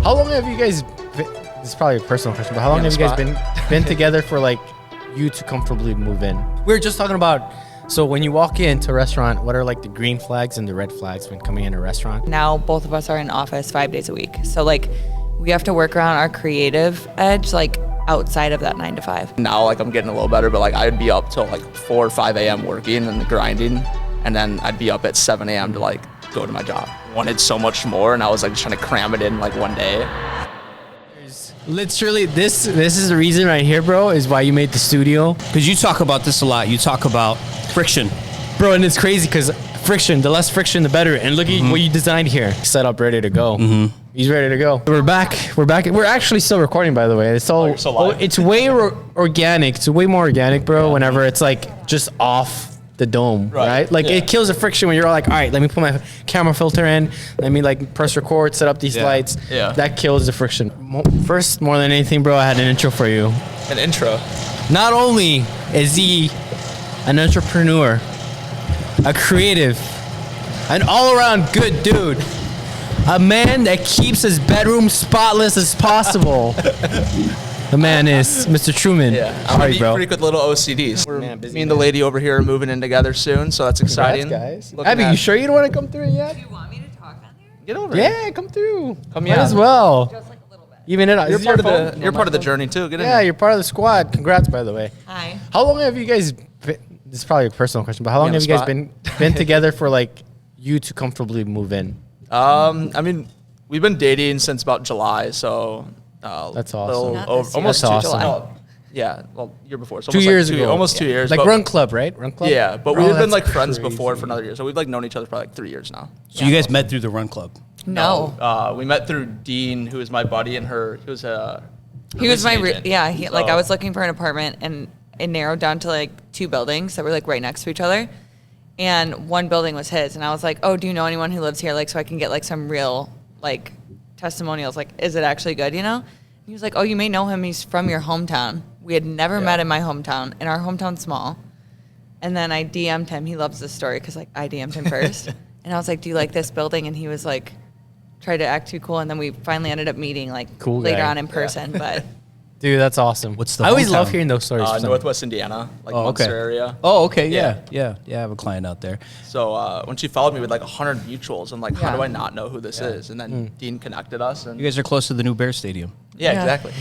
How long have you guys been, this is probably a personal question, but how long have you guys been together for like you to comfortably move in? We were just talking about, so when you walk into a restaurant, what are like the green flags and the red flags when coming in a restaurant? Now both of us are in office 5 days a week. So like we have to work around our creative edge, like outside of that 9 to 5. Now like I'm getting a little better, but like I'd be up till like 4 or 5 a.m. working and grinding, and then I'd be up at 7 a.m. to like go to my job. Wanted so much more, and I was like just trying to cram it in like one day. Literally, this is the reason right here, bro, is why you made the studio. Because you talk about this a lot. You talk about friction. Bro, and it's crazy because friction, the less friction, the better. And look at what you designed here. Set up, ready to go. He's ready to go. We're back. We're actually still recording, by the way. It's all, it's way organic. It's way more organic, bro, whenever it's like just off the dome, right? Like it kills the friction when you're all like, all right, let me put my camera filter in. Let me like press record, set up these lights. Yeah. That kills the friction. First, more than anything, bro, I had an intro for you. An intro. Not only is he an entrepreneur, a creative, an all-around good dude, a man that keeps his bedroom spotless as possible. The man is Mr. Truman. I'm a freak with little OCDs. Me and the lady over here are moving in together soon, so that's exciting. Congrats, guys. Abby, you sure you don't want to come through yet? Do you want me to talk on here? Get over here. Yeah, come through. Come as well. Just like a little bit. Even it. You're part of the journey too. Get in. Yeah, you're part of the squad. Congrats, by the way. Hi. How long have you guys been, this is probably a personal question, but how long have you guys been together for like you to comfortably move in? I mean, we've been dating since about July, so that's awesome. Almost That's 2 awesome. July. Yeah, well, year before. So 2 years ago. Almost 2 years. Like but- Run Club, right? Run Club? Yeah, but Bro, we've been that's like friends crazy. before for another year. So we've like known each other for like 3 years now. So you guys met through the Run Club. No. We met through Dean, who is my buddy, and he was a. He was my, agent. like I was looking for an apartment and it narrowed down to like 2 buildings that were like right next to each other. And one building was his. And I was like, oh, do you know anyone who lives here? Like, so I can get like some real like testimonials. Like, is it actually good, you know? And he was like, oh, you may know him. He's from your hometown. We had never met in my hometown, and our hometown's small. And then I DM'd him. He loves this story because like I DM'd him first. And I was like, do you like this building? And he was like, tried to act too cool. And then we finally ended up meeting like Cool later guy. on in person. But Dude, that's awesome. What's the I always hometown? love hearing those stories. for some- Northwest Indiana, like Munster area. Oh, okay. Yeah. Yeah. I have a client out there. So when she followed me with like 100 mutuals, I'm like, how Yeah. do I not know who this is? And then Dean connected us, and You guys are close to the new Bear Stadium. yeah, Yeah. exactly.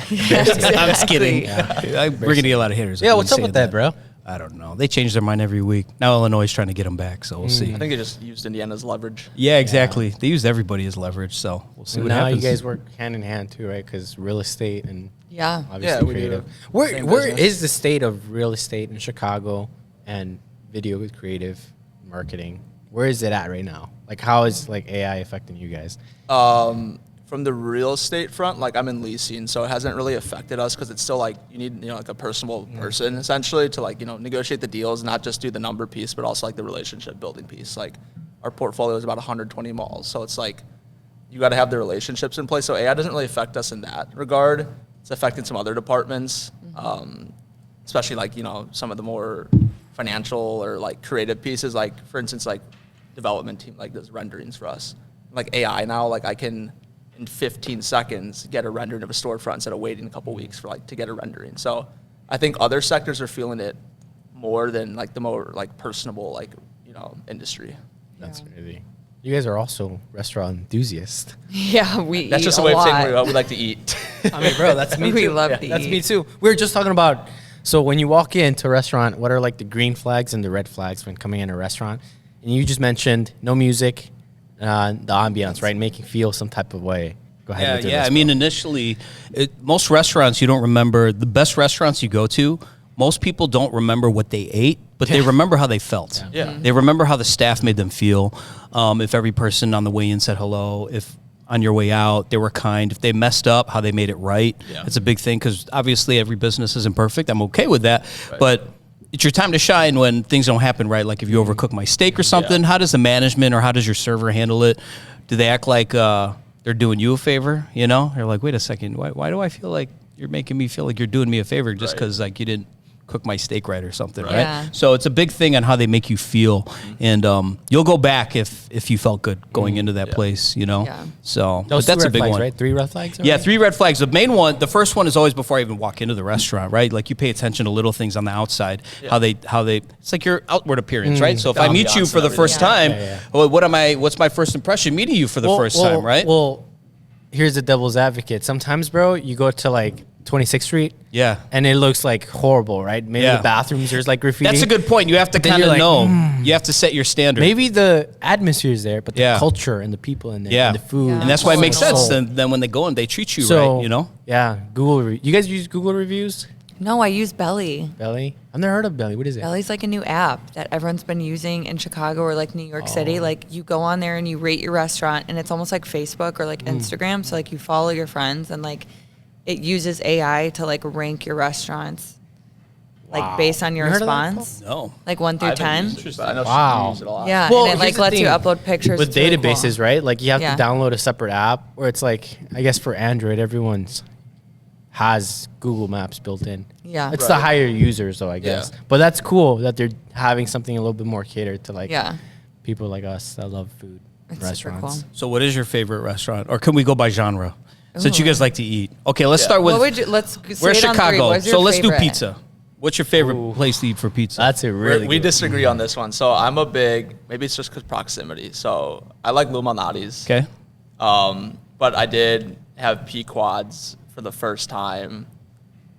I'm just kidding. I'm bringing to you a lot of hitters. Yeah, I've what's been up with saying that, bro? I don't know. They change their mind every week. Now Illinois is trying to get them back, so we'll see. I think they just used Indiana's leverage. Yeah, exactly. They used everybody as leverage, so we'll see what now happens. you guys work hand in hand too, right? Because real estate and yeah. obviously Yeah, we do. creative. Where Same where business. is the state of real estate in Chicago and video with creative marketing? Where is it at right now? Like, how is like AI affecting you guys? From the real estate front, like I'm in leasing, so it hasn't really affected us because it's still like you need like a personable person essentially to like negotiate the deals, not just do the number piece, but also like the relationship building piece. Like our portfolio is about 120 malls, so it's like you got to have the relationships in place. So AI doesn't really affect us in that regard. It's affecting some other departments, especially like some of the more financial or like creative pieces. Like for instance, like development team like does renderings for us. Like AI now, like I can in 15 seconds get a rendering of a storefront instead of waiting a couple weeks for like to get a rendering. So I think other sectors are feeling it more than like the more like personable like industry. That's crazy. You guys are also restaurant enthusiasts. Yeah, That's just a way of saying we like to eat. I mean, bro, that's me too. We love to That's eat. me too. We were just talking about, so when you walk into a restaurant, what are like the green flags and the red flags when coming in a restaurant? And you just mentioned no music, the ambiance, right? Make you feel some type of way. Go ahead. Yeah. I mean, initially, most restaurants you don't remember. The best restaurants you go to, most people don't remember what they ate, but they remember how they felt. Yeah. They remember how the staff made them feel. If every person on the way in said hello, if on your way out they were kind, if they messed up, how they made it right. Yeah. It's a big thing because obviously every business isn't perfect. I'm okay with that, but it's your time to shine when things don't happen right. Like if you overcook my steak or something, how does the management or how does your server handle it? Do they act like they're doing you a favor? They're like, wait a second, why do I feel like you're making me feel like you're doing me a favor just because like you didn't cook my steak right or something, right? Yeah. So it's a big thing on how they make you feel, and you'll go back if you felt good going into that place, you know. Yeah. So Those but that's two a red big flags, one, right? 3 red flags. Yeah, already? 3 red flags. The main one, the first one is always before I even walk into the restaurant, right? Like you pay attention to little things on the outside, how they. It's like your outward appearance, right? So if I meet you ambiance for the and first everything. time, Yeah. well, what's my first impression meeting you for the first time, right? Well, here's the devil's advocate. Sometimes, bro, you go to like 26th Street. Yeah. And it looks like horrible, right? Maybe Yeah. the bathrooms, there's like graffiti. That's a good point. You have to But then kind of you're like, know. You have to set your standard. Maybe the atmosphere is there, but the Yeah. culture and the people in there, Yeah. and the food, Yeah. And that's why it makes soul. sense. Then when they go in, they treat you So right, you know? yeah, you guys use Google reviews? No, I use Belly. Belly? I've never heard of Belly. What is it? Belly's like a new app that everyone's been using in Chicago or like New York City. Like you go on there and you rate your restaurant, and it's almost like Facebook or like Instagram. So like you follow your friends, and like it uses AI to like rank your restaurants, like based on your You heard of that response, No. like 1 through I haven't 10. used it, but I know Wow. she uses it a lot. Yeah, Well, and it like here's the lets you thing. upload pictures With It's really cool. databases, right? Like you have Yeah. to download a separate app, or it's like, I guess for Android, everyone's has Google Maps built in. Yeah. It's the Right. higher users, though, I guess. But that's cool that they're having something a little bit more catered to like Yeah, people like us that love food, it's super restaurants. cool. So what is your favorite restaurant? Or can we go by genre? Since you Ooh. guys like to eat. Okay, let's Yeah. start with What would you? Let's say we're it on 3. Chicago. What's your So let's favorite? do pizza. What's your favorite Ooh. place to eat for pizza? That's a really We good disagree on this one. So I'm a big, maybe it's just because proximity. So I like Lou Malnati's. okay. But I did have Pequods for the first time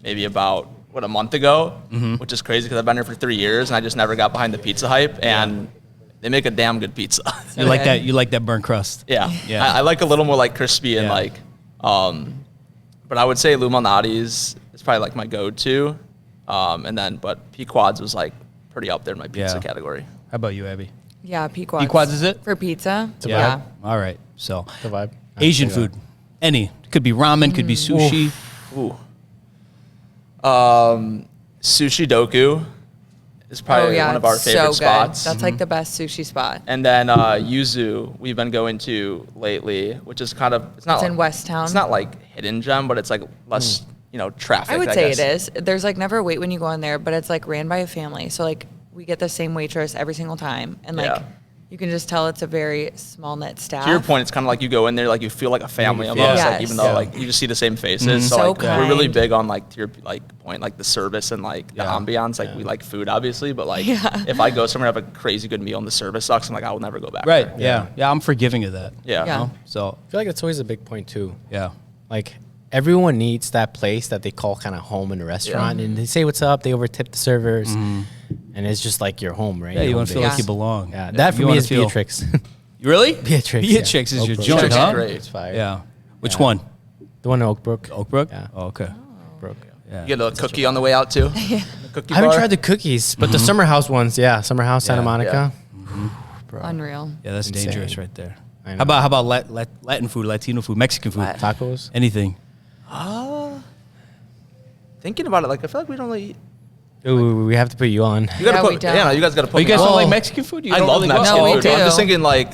maybe about, a month ago, which is crazy because I've been here for 3 years and I just never got behind the pizza hype. And they make a damn good pizza. You like Okay. that? You like that burnt crust? Yeah. Yeah. I like a little more like crispy and Yeah. like, but I would say Lou Malnati's is probably like my go-to. But Pequods was like pretty up there in my pizza Yeah. category. How about you, Abby? Yeah, Pequods. Pequods is it? for pizza? a Yeah. All right. So The vibe. Asian Yeah. food, any could be ramen, could be sushi. Ooh. Sushi Doku is probably one of our favorite spots. That's like the best sushi spot. And then Yuzu, we've been going to lately, which is kind of it's not It's like, in West Town. It's not like hidden gem, but it's like less traffic. I would say guess. it is. There's like never a wait when you go in there, but it's like ran by a family. So like we get the same waitress every single time, and like Yeah. you can just tell it's a very small knit staff. To your point, it's kind of like you go in there, like you feel like a family almost, Yes. like, even though Yeah. like you just see the same faces. So So like we're really kind. big on like to your like point, like the service and like the Yeah. ambiance. Like we like food, obviously, but like Yeah. if I go somewhere and have a crazy good meal and the service sucks, I'm like I will never go back. Right. there. Yeah. I'm forgiving of that. Yeah. Yeah. So I feel like that's always a big point too. yeah. Like everyone needs that place that they call kind of home in a restaurant, and they say what's up. They overtip the servers, and it's just like your home, right? Yeah, you Your want to home feel base. like you belong. Yeah, that for You me wanna is feel- Beatrix. Really? Beatrix. Beatrix is Oak your Brook. joint, Beatrix is huh? great. It's fire. Yeah. Which Yeah. one? The one in Oak Brook. Oak Brook? Yeah. Oh, okay. Brook. Yeah. You get a cookie on the way out too. The cookie I haven't bar. tried the cookies, but the Summer House ones, yeah, Summer House, Santa Yeah. Monica. Bro. Unreal. Yeah, that's Insane. dangerous right there. I know. How about Latin food, Latino food, Mexican food, Tacos. anything? Thinking about it, like I feel like we don't really. Ooh, we have to put you on. You gotta Yeah, put. we don't. Yeah, no, you guys gotta put. Oh, you me guys on. don't like Well, Mexican food? You I don't love really go- Mexican No, we food. But I'm do. just thinking like.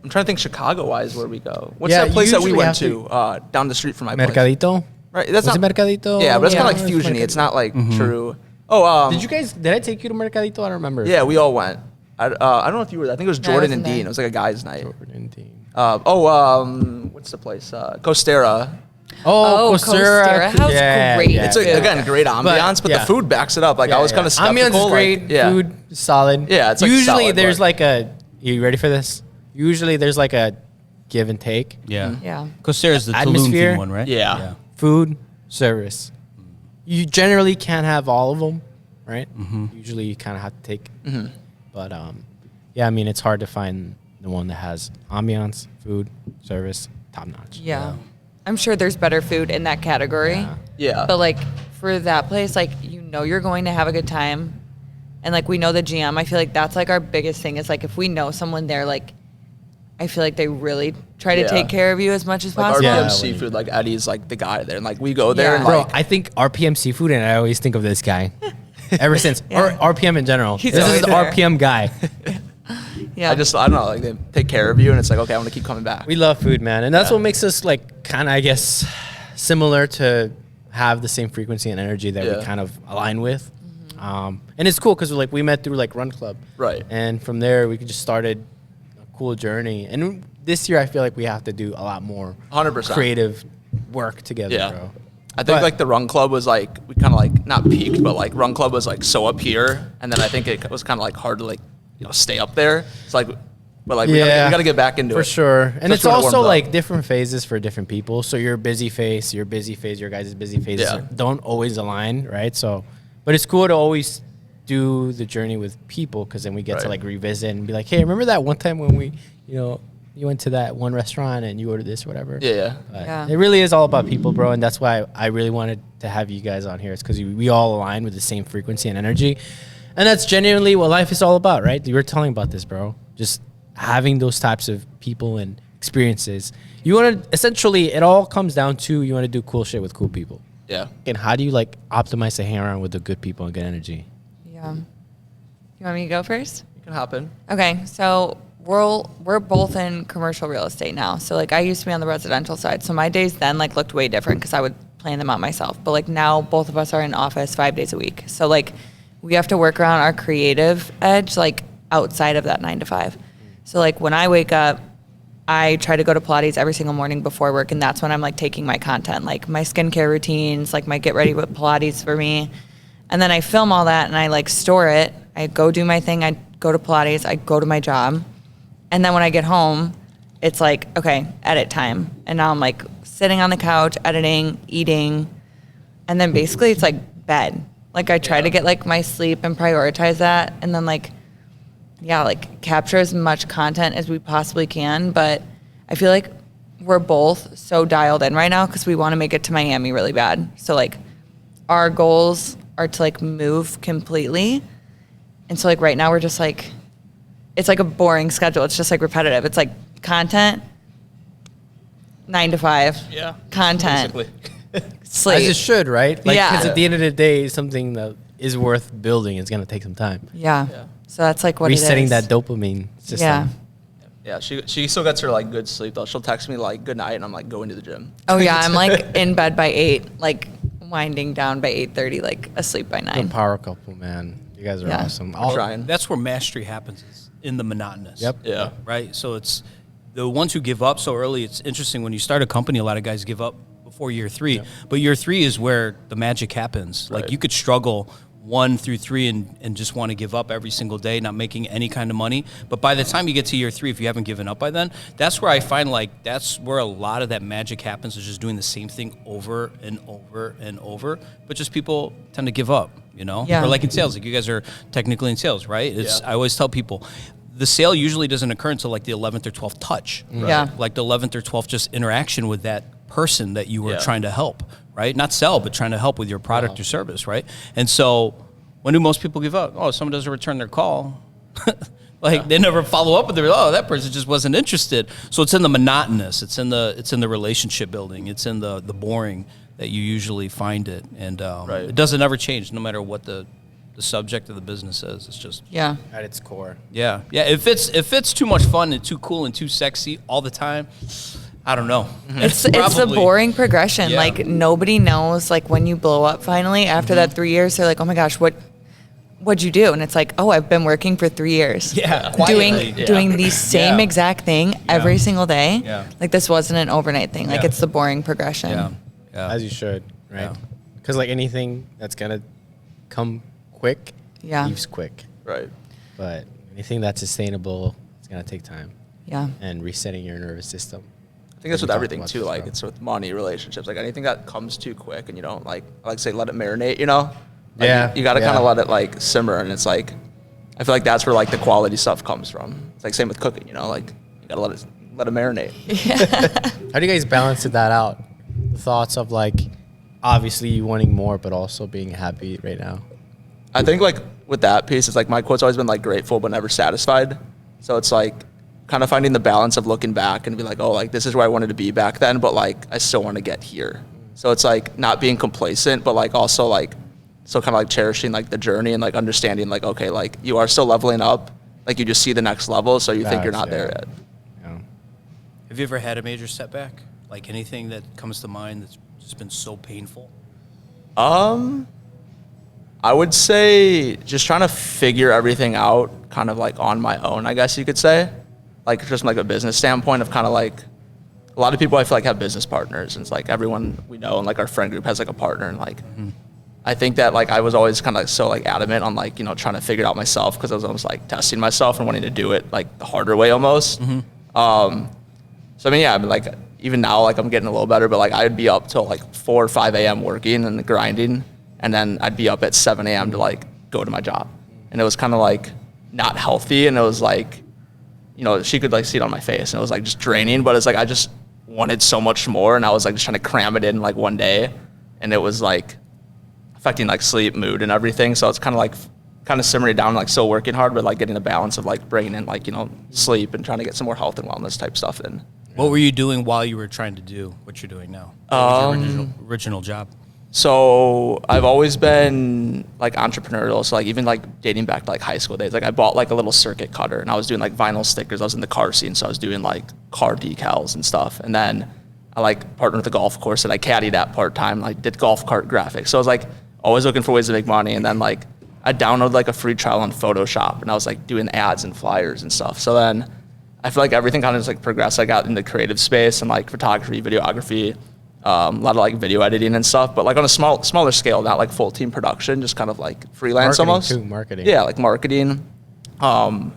I'm trying to think Chicago-wise where we go. What's Yeah, that place that we usually went have to down the street from my place? Mercadito. Right, that's Was not it Mercadito? Yeah, but it's kind Yeah. of like fusiony. It's not like true. Oh, Did you guys? Did I take you to Mercadito? I don't remember. Yeah, we all went. I don't know if you were. I think it was No, I Jordan and wasn't there. Dean. It was like a guys' night. Jordan Dean. What's the place? Costera. Oh, Costera House, great. It's Yeah. again great ambiance, but yeah. the food backs it up. Like I was kind of skeptical. Ambiance is like, great. yeah. Food is solid. Yeah, it's, like, usually solid, there's but- like a. You ready for this? Usually there's like a give and take. Yeah. Yeah. Costera's the Tulum Atmosphere. theme one, right? Yeah. Food, service. You generally can't have all of them, right? Usually you kind of have to take. But yeah, I mean it's hard to find the one that has ambiance, food, service, top notch. Yeah. I'm sure there's better food in that category. Yeah. Yeah. But like for that place, like you know you're going to have a good time. And like we know the GM, I feel like that's like our biggest thing is like if we know someone there, like I feel like they really try to Yeah. take care of you as much as Like possible. RPM Yeah, Seafood, like Eddie's like the guy there, and like we go there Yeah. and Bro, like I think RPM Seafood, and I always think of this guy. Ever since, Yeah. or RPM in general. He's This is always the there. RPM guy. Yeah. I don't know, like they take care of you, and it's like okay, I want to keep coming back. We love food, man, and that's Yeah. what makes us like kind of, I guess, similar to have the same frequency and energy that Yeah. we kind of align with. And it's cool because like we met through like Run Club, Right. And from there we just started a cool journey. And this year I feel like we have to do a lot more 100%. creative work together, Yeah. bro. I think But- like the Run Club was like, we kind of like not peaked, but like Run Club was like so up here. And then I think it was kind of like hard to like, stay up there. It's like, but like we gotta get back into for it. sure. And it's Especially when it also warms up. like different phases for different people. So your busy phase, your guys' busy phases Yeah. don't always align, right? So, but it's cool to always do the journey with people because then we get to Right. like revisit and be like, hey, remember that one time when we, you went to that one restaurant and you ordered this or whatever? Yeah. But Yeah. it really is all about people, bro. And that's why I really wanted to have you guys on here. It's because we all align with the same frequency and energy. And that's genuinely what life is all about, right? You were telling about this, bro. Just having those types of people and experiences. You want to, essentially, it all comes down to you want to do cool shit with cool people. Yeah. And how do you like optimize to hang around with the good people and good energy? Yeah. You want me to go first? It can happen. Okay, so we're both in commercial real estate now. So like I used to be on the residential side. So my days then like looked way different because I would plan them out myself. But like now both of us are in office 5 days a week. So like we have to work around our creative edge like outside of that 9 to 5. So like when I wake up, I try to go to Pilates every single morning before work, and that's when I'm like taking my content, like my skincare routines, like my get ready with Pilates for me. And then I film all that and I like store it. I go do my thing. I go to Pilates. I go to my job. And then when I get home, it's like, okay, edit time. And now I'm like sitting on the couch, editing, eating. And then basically it's like bed. Like I try to get like my sleep and prioritize that. And then like, yeah, like capture as much content as we possibly can. But I feel like we're both so dialed in right now because we want to make it to Miami really bad. So like our goals are to like move completely. And so like right now we're just like, it's like a boring schedule. It's just like repetitive. It's like content, 9 to 5. Yeah. Content, Basically. sleep. As it should, right? Like, Yeah. because at the end of the day, something that is worth building is going to take some time. Yeah. Yeah. So that's like what Resetting it that is. dopamine system. Yeah. Yeah. She still gets her like good sleep though. She'll text me like good night and I'm like going to the gym. Oh yeah, I'm like in bed by 8, like winding down by 8:30, like asleep by 9. The power couple, man. You guys are Yeah. awesome. I'm trying. That's where mastery happens, is in the monotonous. Yep. Yeah. Right? So it's the ones who give up so early. It's interesting when you start a company, a lot of guys give up before year 3. But year 3 is where the magic happens. Like Right. you could struggle 1 through 3 and just want to give up every single day, not making any kind of money. But by the time you get to year 3, if you haven't given up by then, that's where I find like that's where a lot of that magic happens, is just doing the same thing over and over and over. But just people tend to give up, Yeah. Or like in sales, like you guys are technically in sales, right? It's Yeah. I always tell people the sale usually doesn't occur until like the 11th or 12th touch. Yeah. Like the 11th or 12th just interaction with that person that you were Yeah. trying to help, right? Not sell, but trying to help with your product or service, right? And so when do most people give up? Oh, someone doesn't return their call. Like they never follow up with their, oh, that person just wasn't interested. So it's in the monotonous, it's in the relationship building, it's in the boring that you usually find it. And Right. it doesn't ever change no matter what the subject of the business is. It's just Yeah. At its core. yeah. If it's too much fun and too cool and too sexy all the time, I don't know. It's the Probably. boring progression. Yeah. Like nobody knows like when you blow up finally after that 3 years, they're like, "Oh my gosh, what'd you do?" And it's like, "Oh, I've been working for 3 years." Yeah, Doing quietly. doing the same Yeah. exact thing every single day. Yeah. Like this wasn't an overnight thing. Like Yeah. it's the boring progression. Yeah. Yeah. As you should, right? Yeah. Because like anything that's going to come quick, Yeah. leaves quick. Right. But anything that's sustainable, it's going to take time. Yeah. And resetting your nervous system. I think that's We with talked everything about too. this Like stuff. it's with money, relationships, like anything that comes too quick and you don't like I like to say let it marinate, you know? Like, Yeah, You got to kind yeah. of let it like simmer, and it's like I feel like that's where like the quality stuff comes from. It's like same with cooking, you know? Like you got to let it marinate. How do you guys balance that out? The thoughts of like, obviously you wanting more, but also being happy right now. I think like with that piece, it's like my quote's always been like grateful but never satisfied. So it's like kind of finding the balance of looking back and be like, oh, like this is where I wanted to be back then, but like I still want to get here. So it's like not being complacent, but like also like still kind of like cherishing like the journey and like understanding like, okay, like you are still leveling up. Like you just see the next level, so you think you're Facts, not there yeah. yet. You know? Have you ever had a major setback? Like anything that comes to mind that's just been so painful? I I would say just trying to figure everything out kind of like on my own, I guess you could say. Like just from like a business standpoint of kind of like, a lot of people I feel like have business partners, and it's like everyone we know and like our friend group has like a partner, and like I think that like I was always kind of like so like adamant on like, you know, trying to figure it out myself because I was almost like testing myself and wanting to do it like the harder way almost. So I mean, yeah, I mean, like even now like I'm getting a little better, but like I'd be up till like 4 or 5 a.m. working and grinding, and then I'd be up at 7 a.m. to like go to my job, and it was kind of like not healthy, and it was like, you know, she could like see it on my face, and it was like just draining, but it's like I just wanted so much more, and I was like just trying to cram it in like one day, and it was like affecting like sleep, mood, and everything. So it's kind of simmering down, like still working hard, but like getting a balance of like bringing in like, you know, sleep and trying to get some more health and wellness type stuff in. What were you doing while you were trying to do what you're doing now? What was your original job? So I've always been like entrepreneurial. So like even like dating back to like high school days, like I bought like a little circuit cutter, and I was doing like vinyl stickers. I was in the car scene, so I was doing like car decals and stuff. And then I like partnered with a golf course, and I caddied at part time, like did golf cart graphics. So I was like always looking for ways to make money. And then like I downloaded like a free trial on Photoshop, and I was like doing ads and flyers and stuff. So then I feel like everything kind of just like progressed. I got in the creative space and like photography, videography, a lot of like video editing and stuff, but like on a smaller scale, not like full team production, just kind of like freelance almost. Marketing. Yeah, like marketing, and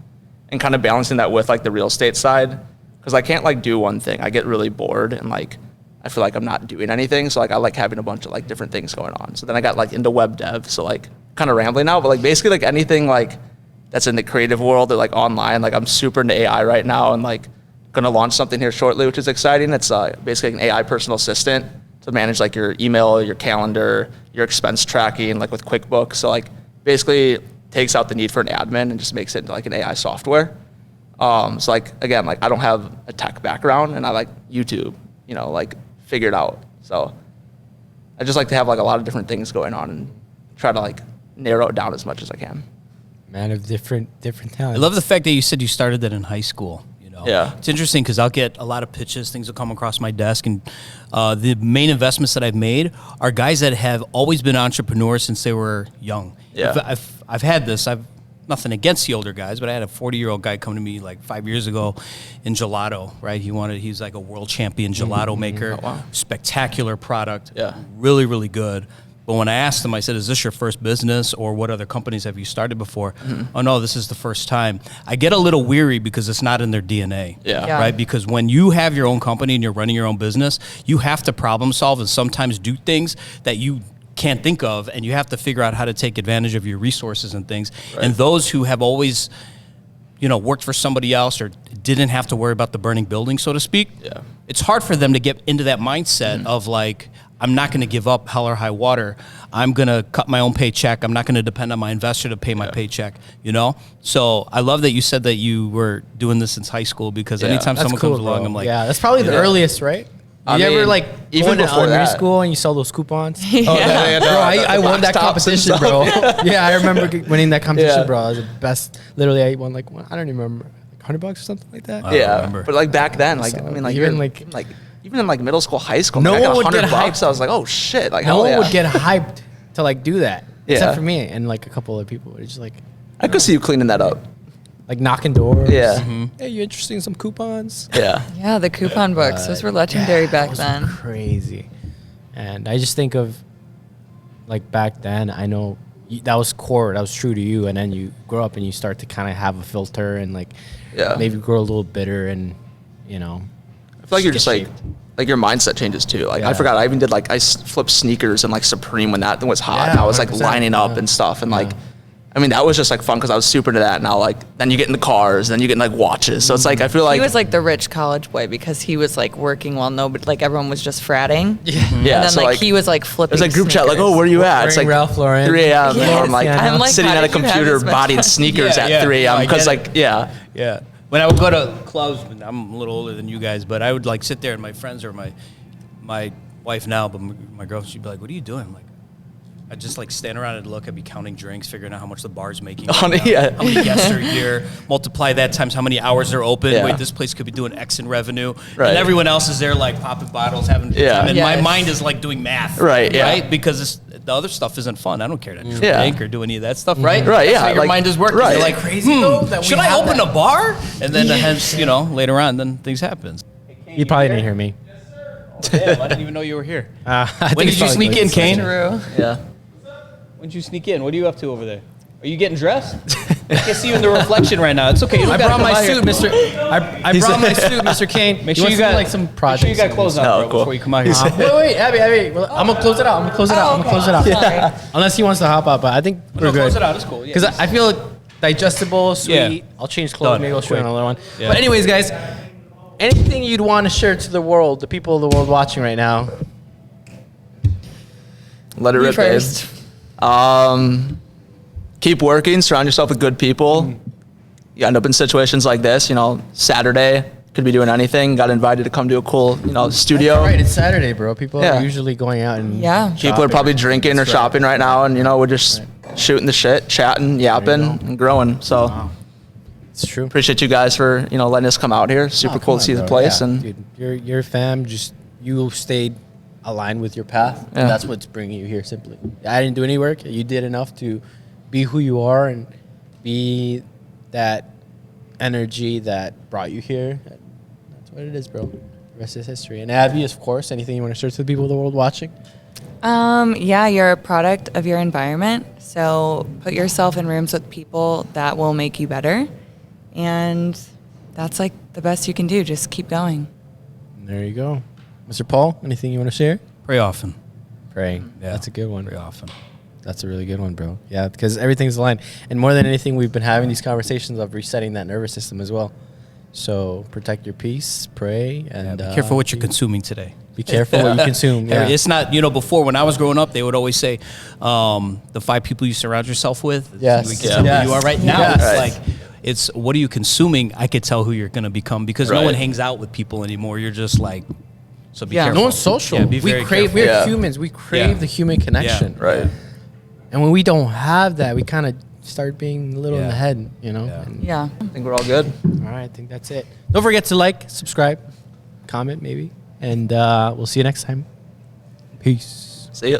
kind of balancing that with like the real estate side, because I can't like do one thing. I get really bored, and like I feel like I'm not doing anything. So like I like having a bunch of like different things going on. So then I got like into web dev. So like kind of rambling now, but like basically like anything like that's in the creative world or like online. Like I'm super into AI right now, and like going to launch something here shortly, which is exciting. It's basically an AI personal assistant to manage like your email, your calendar, your expense tracking, like with QuickBooks. So like basically takes out the need for an admin and just makes it into like an AI software. So like, again, like I don't have a tech background, and I like YouTube, you know, like figure it out. So I just like to have like a lot of different things going on and try to like narrow it down as much as I can. Man of different talents. I love the fact that you said you started that in high school. Yeah. It's interesting because I'll get a lot of pitches, things will come across my desk, and the main investments that I've made are guys that have always been entrepreneurs since they were young. Yeah. I've had this. I've nothing against the older guys, but I had a 40-year-old guy come to me like 5 years ago in gelato, right? He's like a world champion gelato maker. Oh, wow. Spectacular product. Yeah. Really, really good. But when I asked him, I said, is this your first business, or what other companies have you started before? Oh, no, this is the first time. I get a little weary because it's not in their DNA, Yeah. right? Because when you have your own company and you're running your own business, you have to problem solve and sometimes do things that you can't think of, and you have to figure out how to take advantage of your resources and things. Right. And those who have always, you know, worked for somebody else or didn't have to worry about the burning building, so to speak, it's hard for them to get into that mindset of like, I'm not going to give up hell or high water. I'm going to cut my own paycheck. I'm not going to depend on my investor to pay my paycheck, you know? So I love that you said that you were doing this since high school, because anytime That's someone cool, comes along, bro. I'm like, yeah, that's probably the earliest, right? I You ever mean, like even going to before elementary that. school and you saw those coupons? Oh, yeah, Bro, I won that box tops and competition, bro. stuff. Yeah, I remember winning that competition, Yeah. bro. I was the best. Literally, I won like, I don't even remember, like $100 or something like that. I don't remember. But like back then, like So, I mean, like even, even in like middle school, high school, No I got one would get $100. hyped. I was like, oh shit, like No hell one yeah. would get hyped to like do that, except Yeah. for me and like a couple other people. It's just like I could see you cleaning that up. knocking doors. Yeah. Hey, you interested in some coupons? Yeah. Yeah, the coupon books. Those were legendary back those were then. Crazy. And I just think of like back then, I know that was core, that was true to you. And then you grow up and you start to kind of have a filter and like maybe grow a little bitter, and you know. I feel like you're just get like your mindset changes too. Like I Yeah. forgot, I even did like I flipped sneakers and like Supreme when that thing was hot. Yeah, and I was like 100%, lining up yeah. and stuff, and like I mean that was just like fun because I was super into that. Now like then you get in the cars, then you get in like watches. So it's like I feel like He was like the rich college boy because he was like working while nobody, like everyone was just fratting. yeah. And then So like like he was like flipping. there's like group chat like, oh, where you at? It's like Wearing Ralph Lauren. 3 a.m. Yes. and I'm like, Yeah. I'm like, sitting how at a did you have computer this much bodying time? sneakers Yeah, at yeah. 3 No, I a.m. because get like yeah. yeah. When I would go to clubs, I'm a little older than you guys, but I would like sit there and my friends or my wife now, but my girl, she'd be like, what are you doing? I'm like, I'd just like stand around and look. I'd be counting drinks, figuring out how much the bar's making. right now, Yeah. How many guests are here? Multiply that times how many hours they're open. Yeah. Wait, this place could be doing X in revenue. Right. And everyone else is there like popping bottles, having Yeah. and my Yes. mind is like doing math. Right, yeah. Right? Because the other stuff isn't fun. I don't care to drink Yeah. or do any of that stuff, right? Right, That's yeah, how your like- mind is working. right. You're like, Crazy though that we should I have open that. a bar? And then hence, later on, then things happen. You probably didn't hear me. Damn, I didn't even know you were here. I think When it's did you probably sneak good. in, Kane? True. Yeah. When did you sneak in? What are you up to over there? Are you getting dressed? I can't see you in the reflection right now. It's okay. You don't I gotta brought my come out here. suit, Mister. I brought my suit, Mr. Kane. Make sure you got like some Make projects. sure you got clothes on, Oh, bro, cool. before you come out here. Wait, Abby. Well, I'm gonna close it out. I'm gonna close it out. I'm gonna close it out. Sorry. Unless he wants to hop out, but I think we're No, good. close it out. It's cool. Yeah. Because I feel digestible, sweet. Yeah. I'll change clothes. Done. Maybe I'll shoot Quick. another one. Yeah. But anyways, guys, anything you'd want to share to the world, the people of the world watching right now? Let it You rip, babe. first. Keep working. Surround yourself with good people. You end up in situations like this. Saturday could be doing anything. Got invited to come to a cool, studio. Right, it's Saturday, bro. People Yeah. are usually going out and Yeah. People are probably drinking or shopping right now, and we're just shooting the shit, chatting, yapping, and growing. So It's true. appreciate you guys for letting us come out here. Super Oh, cool come to see on, the bro. place, Yeah, and dude, your fam. Just you stayed aligned with your path. Yeah. And that's what's bringing you here. Simply, I didn't do any work. You did enough to be who you are and be that energy that brought you here. That's what it is, bro. The rest is history. And Abby, of course, anything you want to share to the people of the world watching? Yeah, you're a product of your environment. So put yourself in rooms with people that will make you better. And that's like the best you can do. Just keep going. There you go. Mr. Paul, anything you want to share? Pray often. Praying. Yeah. That's a good one. Pray often. That's a really good one, bro. Yeah, because everything's aligned. And more than anything, we've been having these conversations of resetting that nervous system as well. So protect your peace, pray, and Be careful what you're consuming today. Be careful what you consume. Yeah. It's not, before when I was growing up, they would always say, the 5 people you surround yourself with, Yes. we can tell Yes. who you are right now. Yes. It's Right. like, it's what are you consuming? I could tell who you're going to become because no Right. one hangs out with people anymore. You're just like, so be Yeah. careful. No one's social. Yeah, be we very crave. careful. We're Yeah. humans. We crave Yeah. the human connection. right. And when we don't have that, we kind of start being a little in Yeah. the head. Yeah. And- Yeah. I think we're all good. All right, I think that's it. Don't forget to like, subscribe, comment, maybe, and we'll see you next time. Peace. See ya.